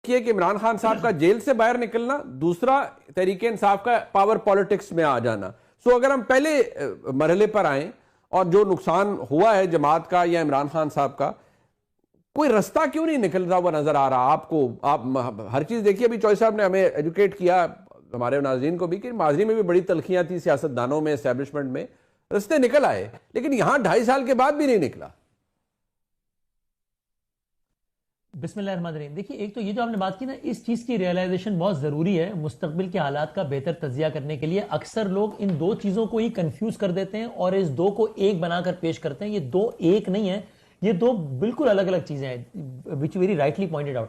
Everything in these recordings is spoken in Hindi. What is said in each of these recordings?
कि इमरान खान साहब का जेल से बाहर निकलना, दूसरा तहरीक इंसाफ का पावर पॉलिटिक्स में आ जाना। सो अगर हम पहले मरहले पर आए और जो नुकसान हुआ है जमात का या इमरान खान साहब का, कोई रास्ता क्यों नहीं निकलता हुआ नजर आ रहा आपको? आप हर चीज देखिए, अभी चौधरी साहब ने हमें एजुकेट किया, हमारे नाज़रीन को भी, कि माजी में भी बड़ी तलखियां थी सियासतदानों में, एस्टेब्लिशमेंट में, रास्ते निकल आए, लेकिन यहां 2.5 साल के बाद भी नहीं निकला। बिस्मिल्लाहिर्रहमानिर्रहीम। देखिए, एक तो ये जो आपने बात की ना, इस चीज़ की रियलाइजेशन बहुत ज़रूरी है मुस्तकबिल के हालात का बेहतर तजिया करने के लिए। अक्सर लोग इन दो चीज़ों को ही कंफ्यूज कर देते हैं और इस दो को एक बनाकर पेश करते हैं। ये दो एक नहीं है, ये दो बिल्कुल अलग अलग चीज़ें हैं, which very rightly pointed out.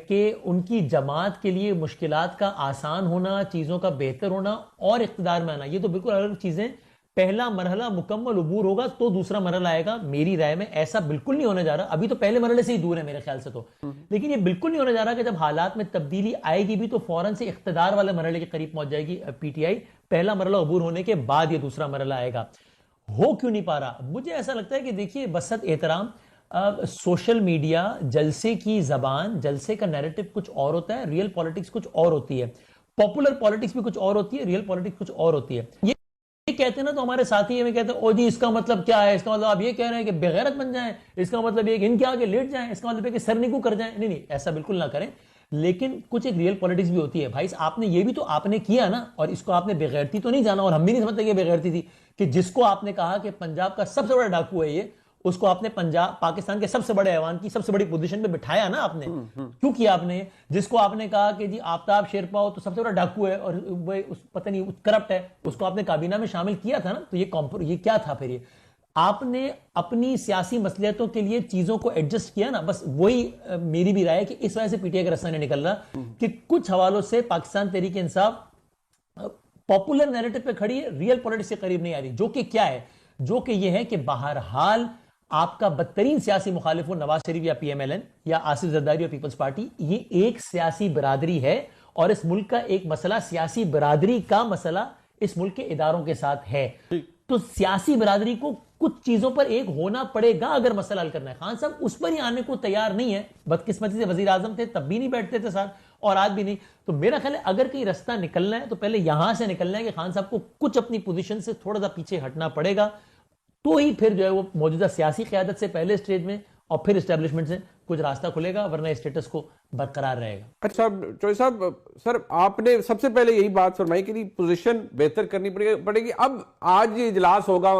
के उनकी जमात के लिए मुश्किलात का आसान होना, चीज़ों का बेहतर होना और इख्तिदार में आना, ये तो बिल्कुल अलग चीज़ें। पहला मरहला मुकम्मल उबूर होगा तो दूसरा मरहला आएगा। मेरी राय में ऐसा बिल्कुल नहीं होने जा रहा। अभी तो पहले मरहले से ही दूर है मेरे ख्याल से तो, लेकिन ये बिल्कुल नहीं होने जा रहा कि जब हालात में तब्दीली आएगी भी तो फौरन से इख्तिदार वाले मरहले के करीब पहुंच जाएगी पीटीआई। पहला मरहला उबूर होने के बाद ये दूसरा मरहला आएगा। हो क्यों नहीं पा रहा? मुझे ऐसा लगता है कि देखिए, बसत एहतराम, सोशल मीडिया, जलसे की जबान, जलसे का नैरेटिव कुछ और होता है, रियल पॉलिटिक्स कुछ और होती है, पॉपुलर पॉलिटिक्स भी कुछ और होती है, रियल पॉलिटिक्स कुछ और होती है। ये कहते हैं ना, तो हमारे साथी हमें कहते हैं, ओ जी इसका मतलब क्या है? इसका मतलब आप ये कह रहे हैं कि बेगैरत बन जाएं, इसका मतलब ये कि इनके आगे लेट जाएं, इसका मतलब है कि सरनिगू कर जाएं। नहीं नहीं, ऐसा बिल्कुल ना करें। लेकिन कुछ एक रियल पॉलिटिक्स भी होती है भाई। आपने ये भी तो आपने किया ना, और इसको आपने बेगैरती तो नहीं जाना, और हम भी नहीं समझते कि बेगैरती थी, कि जिसको आपने कहा कि पंजाब का सबसे बड़ा डाकू है ये, उसको आपने पंजाब पाकिस्तान के सबसे बड़े ऐवान की सबसे बड़ी पोजीशन पे बिठाया ना आपने। क्यों किया आपने? जिसको आपने कहा कि जी आफ्ताब शेरपा हो तो सबसे बड़ा डाकू है और वो पता नहीं करप्ट है, उसको आपने काबीना में शामिल किया था ना। तो ये क्या था फिर? ये आपने अपनी सियासी मसलियतों के लिए चीजों को एडजस्ट किया ना, बस वही मेरी भी राय है कि इस वजह से पीटीआई का रास्ता नहीं निकल रहा कि कुछ हवालों से पाकिस्तान तहरीक इंसाफ पॉपुलर नैरेटिव पे खड़ी है, रियल पॉलिटिक्स के करीब नहीं आ रही। जो कि क्या है? जो कि यह है कि बहरहाल आपका बदतरीन सियासी मुखालिफ हो, नवाज शरीफ या पीएमएलएन या आसिफ जरदारी और पीपल्स पार्टी, ये एक सियासी बरादरी है और इस मुल्क का एक मसला, सियासी बरादरी का मसला इस मुल्क के इदारों के साथ है। तो सियासी बरादरी को कुछ चीजों पर एक होना पड़ेगा अगर मसला हल करना है। खान साहब उस पर ही आने को तैयार नहीं है। बदकिस्मती से वजीर आजम थे तब भी नहीं बैठते थे साथ, और आज भी नहीं। तो मेरा ख्याल है अगर कहीं रास्ता निकलना है तो पहले यहां से निकलना है कि खान साहब को कुछ अपनी पोजीशन से थोड़ा सा पीछे हटना पड़ेगा, तो ही फिर जो है वो मौजूदा सियासी क़यादत से पहले स्टेज में और फिर एस्टेब्लिशमेंट से कुछ रास्ता खुलेगा, वरना स्टेटस को बरकरार रहेगा। अच्छा चौधरी साहब, सर आपने सबसे पहले यही बात फरमाई कि पोजीशन बेहतर करनी पड़ेगी। अब आज ये इजलास होगा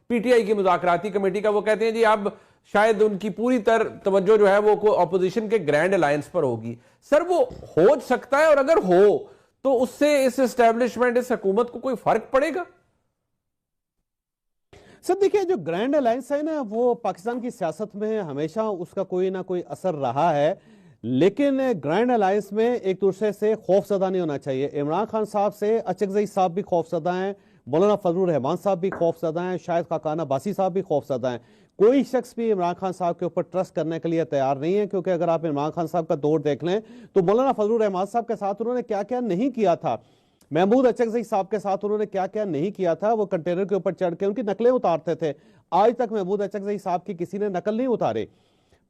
पीटीआई की मुज़ाकराती कमेटी का, वो कहते हैं जी अब शायद उनकी पूरी तरह तवज्जो जो है वो अपोजिशन के ग्रैंड अलायंस पर होगी। सर वो हो सकता है, और अगर हो तो उससे इस एस्टेब्लिशमेंट, इस हुकूमत को कोई फर्क पड़ेगा? सर देखिए, जो ग्रैंड अलायंस है ना, वो पाकिस्तान की सियासत में हमेशा उसका कोई ना कोई असर रहा है, लेकिन ग्रैंड अलायंस में एक दूसरे से खौफजदा नहीं होना चाहिए। इमरान खान साहब से अचकजई साहब भी खौफजदा हैं, मौलाना फजलुर रहमान साहब भी खौफजदा हैं, शायद खाकान अब्बासी साहब भी खौफजदा हैं। कोई शख्स भी इमरान खान साहब के ऊपर ट्रस्ट करने के लिए तैयार नहीं है, क्योंकि अगर आप इमरान खान साहब का दौर देख लें तो मौलाना फजलुर रहमान साहब के साथ उन्होंने क्या क्या नहीं किया था, महमूद अचकजई साहब के साथ उन्होंने क्या क्या नहीं किया था। वो कंटेनर के ऊपर चढ़ के उनकी नकलें उतारते थे। आज तक महमूद अचकजई साहब की किसी ने नकल नहीं उतारे।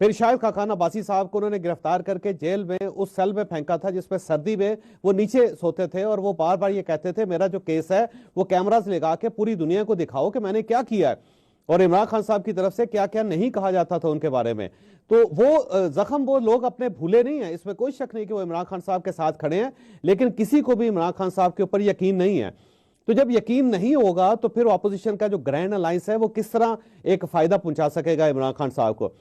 फिर शायद खाकान अब्बासी साहब को उन्होंने गिरफ्तार करके जेल में उस सेल में फेंका था जिसमें सर्दी में वो नीचे सोते थे, और वो बार बार ये कहते थे मेरा जो केस है वो कैमरास लगा के पूरी दुनिया को दिखाओ कि मैंने क्या किया है, और इमरान खान साहब की तरफ से क्या क्या नहीं कहा जाता था उनके बारे में। तो वो जख्म वो लोग अपने भूले नहीं है, इसमें कोई शक नहीं कि वो इमरान खान साहब के साथ खड़े हैं, लेकिन किसी को भी इमरान खान साहब के ऊपर यकीन नहीं है। तो जब यकीन नहीं होगा तो फिर अपोजिशन का जो ग्रैंड अलायंस है वो किस तरह एक फायदा पहुंचा सकेगा इमरान खान साहब को।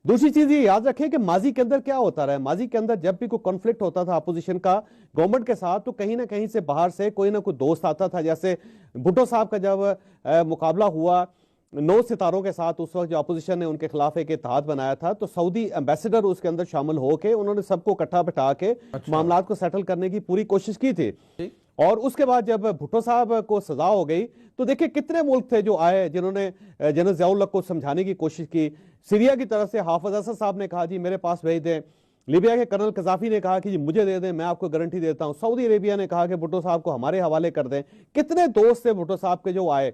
दूसरी चीज ये याद रखें कि माजी के अंदर क्या होता रहा है। माजी के अंदर जब भी कोई कॉन्फ्लिक्ट होता था अपोजिशन का गवर्नमेंट के साथ, तो कहीं ना कहीं से बाहर से कोई ना कोई दोस्त आता था। जैसे भुट्टो साहब का जब मुकाबला हुआ 9 सितारों के साथ, उस वक्त जो अपोजिशन ने उनके खिलाफ एक इत्तेहाद बनाया था, तो सऊदी एम्बेसडर उसके अंदर शामिल होकर उन्होंने सबको इकट्ठा बिठा के मामलात को सेटल करने की पूरी कोशिश की थी। और उसके बाद जब भुट्टो साहब को सजा हो गई तो देखिए कितने मुल्क थे जो आए जिन्होंने जनरल ज़ियाउल हक को समझाने की कोशिश की। सीरिया की तरफ से हाफिज असद साहब ने कहा जी मेरे पास भेज दें, लीबिया के कर्नल कजाफी ने कहा कि जी मुझे दे दें, मैं आपको गारंटी देता हूं, सऊदी अरेबिया ने कहा कि भुट्टो साहब को हमारे हवाले कर दें। कितने दोस्त थे भुट्टो साहब के जो आए।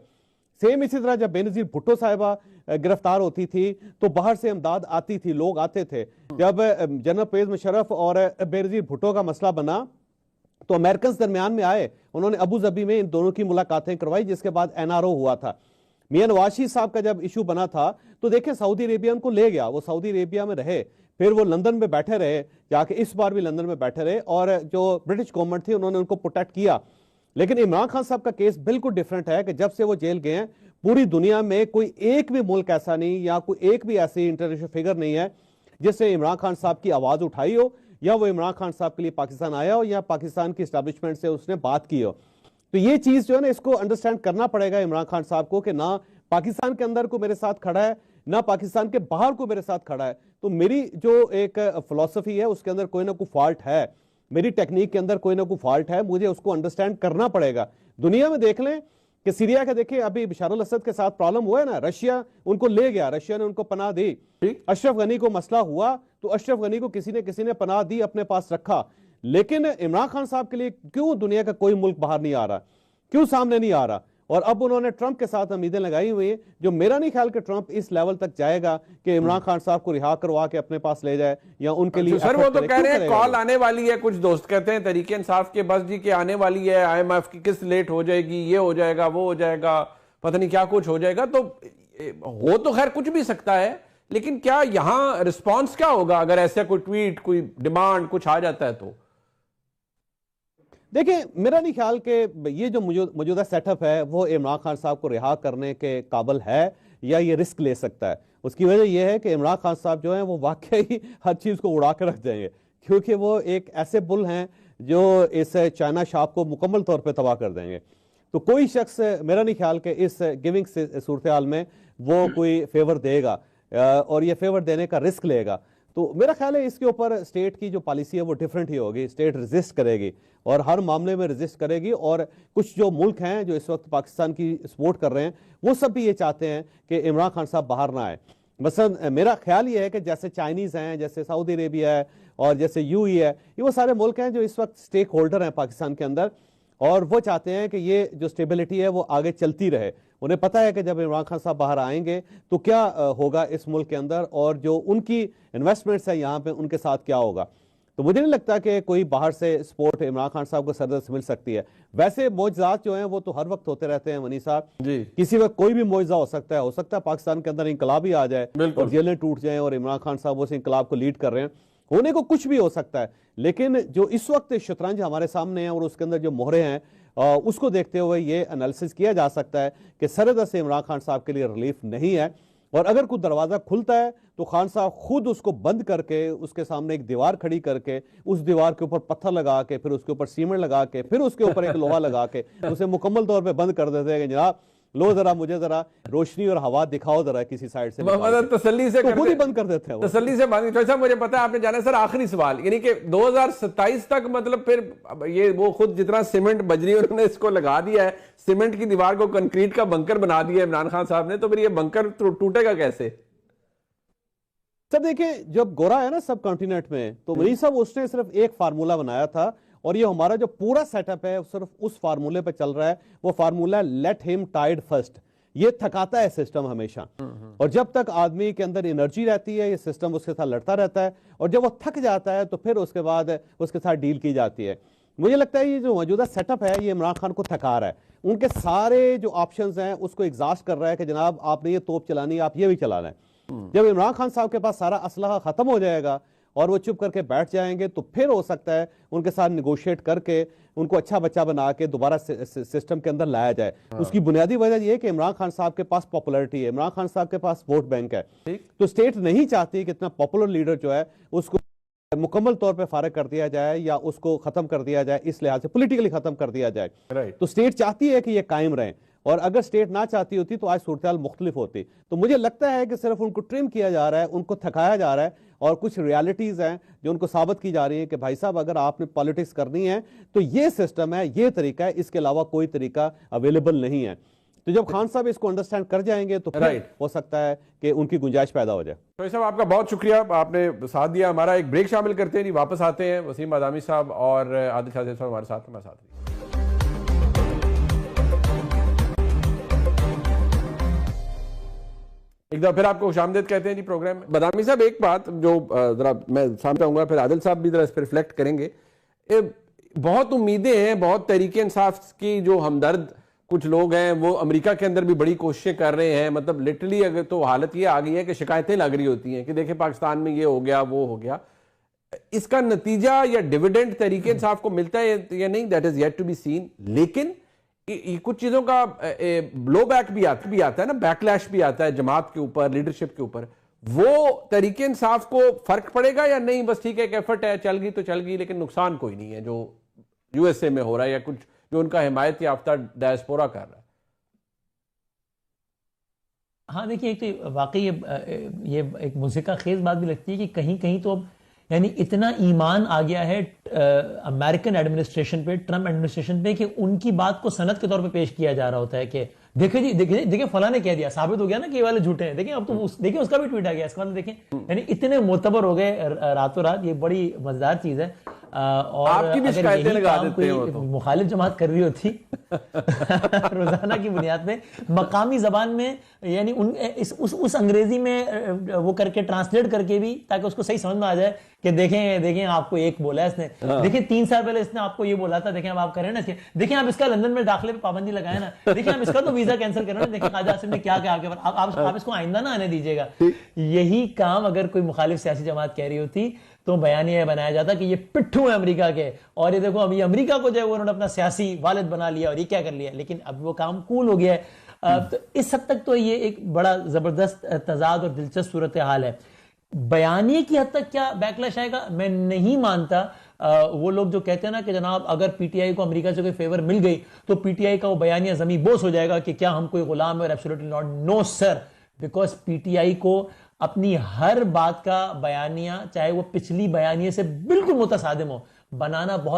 सेम इसी तरह जब बेनजीर भुट्टो साहिबा गिरफ्तार होती थी तो बाहर से इमदाद आती थी, लोग आते थे। जब जनरल परवेज मुशर्रफ और बेनजीर भुट्टो का मसला बना तो अमेरिकन दरमियान में आए, उन्होंने अबू धाबी में इन दोनों की मुलाकातें करवाई, जिसके बाद एनआरओ हुआ था। मियां नवाज शरीफ साहब का जब इशू बना था तो देखिए सऊदी अरेबिया उनको ले गया, वो सऊदी अरेबिया में रहे, फिर वो लंदन में बैठे रहे, जाके इस बार भी लंदन में बैठे रहे, और जो ब्रिटिश गवर्नमेंट थी उन्होंने उनको प्रोटेक्ट किया। लेकिन इमरान खान साहब का केस बिल्कुल डिफरेंट है कि जब से वो जेल गए हैं पूरी दुनिया में कोई एक भी मुल्क ऐसा नहीं या कोई एक भी ऐसी इंटरनेशनल फिगर नहीं है जिसने इमरान खान साहब की आवाज उठाई हो या वो इमरान खान साहब के लिए पाकिस्तान आया हो या पाकिस्तान की एस्टैब्लिशमेंट से उसने बात की हो। तो ये चीज जो है ना, इसको अंडरस्टैंड करना पड़ेगा इमरान खान साहब को कि ना पाकिस्तान के अंदर को मेरे साथ खड़ा है ना पाकिस्तान के बाहर को मेरे साथ खड़ा है। तो मेरी जो एक फिलॉसफी है उसके अंदर कोई ना कोई फॉल्ट है, मेरी टेक्निक के अंदर कोई ना कोई फॉल्ट है, मुझे उसको अंडरस्टैंड करना पड़ेगा। दुनिया में देख लें कि सीरिया का देखिए अभी बशर अल असद के साथ प्रॉब्लम हुआ है ना, रशिया उनको ले गया, रशिया ने उनको पनाह दी। अशरफ गनी को मसला हुआ तो अशरफ गनी को किसी ने पनाह दी, अपने पास रखा। लेकिन इमरान खान साहब के लिए क्यों दुनिया का कोई मुल्क बाहर नहीं आ रहा, क्यों सामने नहीं आ रहा? और अब उन्होंने ट्रंप के साथ उम्मीदें लगाई हुई हैं, जो मेरा नहीं ख्याल कि ट्रंप इस लेवल तक जाएगा कि इमरान खान साहब को रिहा करवा के अपने पास ले जाए या उनके लिए। सर वो तो कह रहे हैं कॉल आने वाली है, कुछ दोस्त कहते हैं तरीके इंसाफ के बस जी के आने वाली है, IMF की किस्त लेट हो जाएगी, ये हो जाएगा वो हो जाएगा, पता नहीं क्या कुछ हो जाएगा। तो हो तो खैर कुछ भी सकता है, लेकिन क्या यहां रिस्पॉन्स क्या होगा अगर ऐसा कोई ट्वीट कोई डिमांड कुछ आ जाता है? तो देखिए मेरा नहीं ख्याल कि ये जो मौजूदा सेटअप है वो इमरान खान साहब को रिहा करने के काबिल है या ये रिस्क ले सकता है। उसकी वजह यह है कि इमरान खान साहब जो हैं वो वाकई हर चीज़ को उड़ा कर रख देंगे, क्योंकि वो एक ऐसे बुल हैं जो इस चाइना शॉप को मुकम्मल तौर पे तबाह कर देंगे। तो कोई शख्स मेरा नहीं ख्याल कि इस गिविंग सूरत हाल में वो कोई फेवर देगा और ये फेवर देने का रिस्क लेगा। तो मेरा ख्याल है इसके ऊपर स्टेट की जो पॉलिसी है वो डिफरेंट ही होगी, स्टेट रेजिस्ट करेगी और हर मामले में रेजिस्ट करेगी। और कुछ जो मुल्क हैं जो इस वक्त पाकिस्तान की सपोर्ट कर रहे हैं वो सब भी ये चाहते हैं कि इमरान खान साहब बाहर ना आए। मसलन मेरा ख्याल ये है कि जैसे चाइनीज़ हैं, जैसे सऊदी अरेबिया है और जैसे UAE है, ये वो सारे मुल्क हैं जो इस वक्त स्टेक होल्डर हैं पाकिस्तान के अंदर, और वो चाहते हैं कि ये जो स्टेबिलिटी है वो आगे चलती रहे। उन्हें पता है कि जब इमरान खान साहब बाहर आएंगे तो क्या होगा इस मुल्क के अंदर और जो उनकी इन्वेस्टमेंट्स है यहाँ पे उनके साथ क्या होगा। तो मुझे नहीं लगता कि कोई बाहर से सपोर्ट इमरान खान साहब को सरदर से मिल सकती है। वैसे मौजज़ात जो हैं वो तो हर वक्त होते रहते हैं वनी साहब, किसी वक्त कोई भी मौजज़ा हो सकता है पाकिस्तान के अंदर इंकलाब ही आ जाए और जेलें टूट जाएं और इमरान खान साहब उस इंकलाब को लीड कर रहे हैं, होने को कुछ भी हो सकता है। लेकिन जो इस वक्त शतरंज हमारे सामने है और उसके अंदर जो मोहरे हैं उसको देखते हुए ये एनालिसिस किया जा सकता है कि सरहद से इमरान खान साहब के लिए रिलीफ नहीं है, और अगर कोई दरवाजा खुलता है तो खान साहब खुद उसको बंद करके उसके सामने एक दीवार खड़ी करके उस दीवार के ऊपर पत्थर लगा के फिर उसके ऊपर सीमेंट लगा के फिर उसके ऊपर एक लोहा लगा के उसे मुकम्मल तौर पे बंद कर देते हैं कि जनाब लो जरा मुझे जरा रोशनी और हवा दिखाओ जरा किसी साइड से, तसल्ली से तो खुद ही बंद कर देते हैं, तसल्ली से बंद। तो मुझे पता है आपने जाना सर आखिरी सवाल, यानी कि 2027 तक मतलब फिर ये वो खुद जितना सीमेंट बजरी उन्होंने इसको लगा दिया है, सीमेंट की दीवार को कंक्रीट का बंकर बना दिया इमरान खान साहब ने, तो फिर ये बंकर टूटेगा कैसे? सर देखिए जब गोरा है ना सब कॉन्टिनेंट में, तो मरीज साहब उसने सिर्फ एक फार्मूला बनाया था और ये हमारा जो पूरा सेटअप है सिर्फ उस फार्मूले पे चल रहा है। वो formula let him tied first. ये थकाता है सिस्टम हमेशा, और जब तक आदमी के अंदर एनर्जी रहती है ये सिस्टम उसके साथ लड़ता रहता है, और जब वो थक जाता है तो फिर उसके बाद उसके साथ डील की जाती है। मुझे लगता है ये जो मौजूदा सेटअप है ये इमरान खान को थका रहा है, उनके सारे जो ऑप्शंस हैं उसको एग्जॉस्ट कर रहा है कि जनाब आपने ये तोप चलानी है, आप ये भी चलाना है। जब इमरान खान साहब के पास सारा असलहा खत्म हो जाएगा और वो चुप करके बैठ जाएंगे तो फिर हो सकता है उनके साथ निगोशिएट करके उनको अच्छा बच्चा बना के दोबारा सिस्टम के अंदर लाया जाए। उसकी बुनियादी वजह यह है कि इमरान खान साहब के पास पॉपुलैरिटी है, इमरान खान साहब के पास वोट बैंक है, तो स्टेट नहीं चाहती कि इतना पॉपुलर लीडर जो है उसको मुकम्मल तौर पे फारिग कर दिया जाए या उसको खत्म कर दिया जाए, इस लिहाज से पॉलिटिकली खत्म कर दिया जाए। तो स्टेट चाहती है कि ये कायम रहे, और अगर स्टेट ना चाहती होती तो आज सूरत हाल मुख्तलिफ होती। तो मुझे लगता है कि सिर्फ उनको ट्रिम किया जा रहा है, उनको थकाया जा रहा है, और कुछ रियलिटीज हैं जो उनको साबित की जा रही है कि भाई साहब अगर आपने पॉलिटिक्स करनी है तो ये सिस्टम है, ये तरीका है, इसके अलावा कोई तरीका अवेलेबल नहीं है। तो जब खान साहब इसको अंडरस्टैंड कर जाएंगे तो फिर हो सकता है कि उनकी गुंजाइश पैदा हो जाए। तो साहब आपका बहुत शुक्रिया, आपने साथ दिया हमारा। एक ब्रेक शामिल करते हैं जी, वापस आते हैं। वसीम आदामी साहब और आदिल शाह साहब हमारे साथ हैं। एक बार फिर आपको खुशामदीद कहते हैं जी प्रोग्राम में। बदामी साहब, एक बात जो जरा मैं सामने चाहूंगा, फिर आदिल साहब भी जरा इस पर रिफ्लेक्ट करेंगे। बहुत उम्मीदें हैं, बहुत तहरीक इंसाफ की जो हमदर्द कुछ लोग हैं वो अमेरिका के अंदर भी बड़ी कोशिशें कर रहे हैं। मतलब लिटरली अगर तो हालत ये आ गई है कि शिकायतें लग रही होती हैं कि देखिए पाकिस्तान में ये हो गया वो हो गया। इसका नतीजा या डिविडेंड तहरीक इंसाफ को मिलता है या नहीं, that is yet to be seen. लेकिन कुछ चीजों का ब्लो बैक भी आता है ना, बैकलैश भी आता है जमात के ऊपर, लीडरशिप के ऊपर। वो तरीके इंसाफ को फर्क पड़ेगा या नहीं? बस ठीक है, एक एफर्ट है, चल गई तो चल गई, लेकिन नुकसान कोई नहीं है जो यूएसए में हो रहा है या कुछ जो उनका हिमायत याफ्ता डायस्पोरा कर रहा है। हाँ देखिए, एक तो वाकई ये एक मुझे खेज बात भी लगती है कि कहीं कहीं तो अब यानी इतना ईमान आ गया है अमेरिकन एडमिनिस्ट्रेशन पे, ट्रम्प एडमिनिस्ट्रेशन पे, कि उनकी बात को सनद के तौर पे पेश किया जा रहा होता है कि देखिए जी, देखिए फला ने कह दिया, साबित हो गया ना कि ये वाले झूठे हैं। देखिए अब तो देखिए उसका भी ट्वीट आ गया, इसका मतलब देखें यानी इतने मोतबर हो गए रातों रात। ये बड़ी मजेदार चीज है। और आपकी भी शिकायतें लगा देते हैं वो तो। मुखालिफ जमात कर रही होती रोजाना की बुनियाद पे मकामी जबान में, यानी उस अंग्रेजी में वो करके ट्रांसलेट करके भी, ताकि उसको सही समझ में आ जाए कि देखें आपको एक बोला है इसने, देखिए 3 साल पहले इसने आपको ये बोला था, देखें अब आप करें ना, देखिए आप इसका लंदन में दाखिले पे पाबंदी लगाए ना, देखिए आप इसका तो वीजा कैंसिल करें ना, देखिए ख्वाजा आसिफ ने क्या क्या आप इसको आइंदा ना आने दीजिएगा। यही काम अगर कोई मुखालिफ सियासी जमात कह रही होती तो बयानिया बनाया जाता कि ये पिट्ठू है अमेरिका के, और ये देखो अभी अमेरिका को जो है उन्होंने अपना सियासी वालिद बना लिया और ये क्या कर लिया। लेकिन अब वो काम कूल हो गया है। तो इस हद तक तो ये एक बड़ा जबरदस्त तजाद और दिलचस्प सूरत हाल है। बयानिए की हद तक क्या बैकलैश आएगा मैं नहीं मानता। वो लोग जो कहते हैं ना कि जनाब अगर पीटीआई को अमेरिका से कोई फेवर मिल गई तो पीटीआई का वो बयानिया जमी बोस हो जाएगा कि क्या हम कोई गुलाम है, और absolutely not, no sir. Because PTI को अपनी हर बात का बयानिया, चाहे वो पिछली बयानिए से बिल्कुल मुतसादिम हो, बनाना बहुत